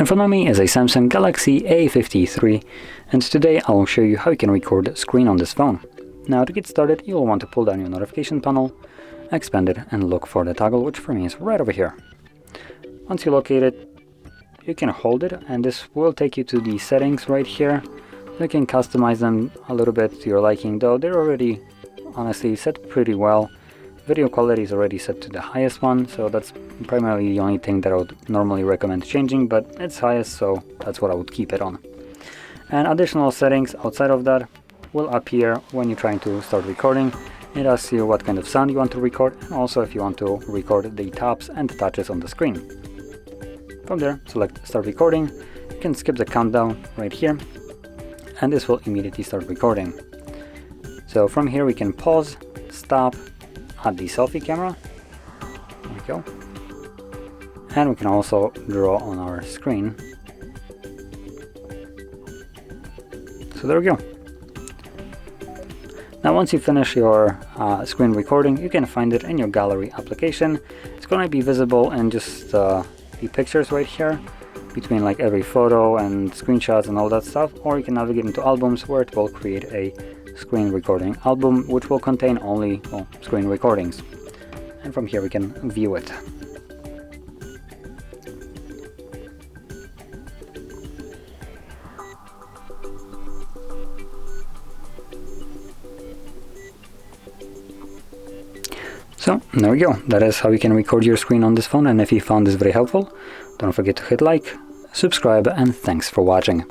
In front of me is a Samsung Galaxy A53, and today I will show you how you can record the screen on this phone. Now to get started, you will want to pull down your notification panel, expand it, and look for the toggle, which for me is right over here. Once you locate it, you can hold it, and this will take you to the settings right here. You can customize them a little bit to your liking, though they're already honestly set pretty well. Video quality is already set to the highest one, so that's primarily the only thing that I would normally recommend changing, but it's highest, so that's what I would keep it on. And additional settings outside of that will appear when you're trying to start recording. It asks you what kind of sound you want to record, and also if you want to record the taps and touches on the screen. From there, select start recording. You can skip the countdown right here, and this will immediately start recording. So from here we can pause, stop, add the selfie camera. There we go. And we can also draw on our screen. So there we go. Now once you finish your screen recording, you can find it in your gallery application. It's going to be visible in just the pictures right here, between like every photo and screenshots and all that stuff, or you can navigate into albums where it will create a screen recording album, which will contain only screen recordings. And from here we can view it. So there we go. That is how you can record your screen on this phone, and if you found this very helpful, don't forget to hit like, subscribe, and thanks for watching.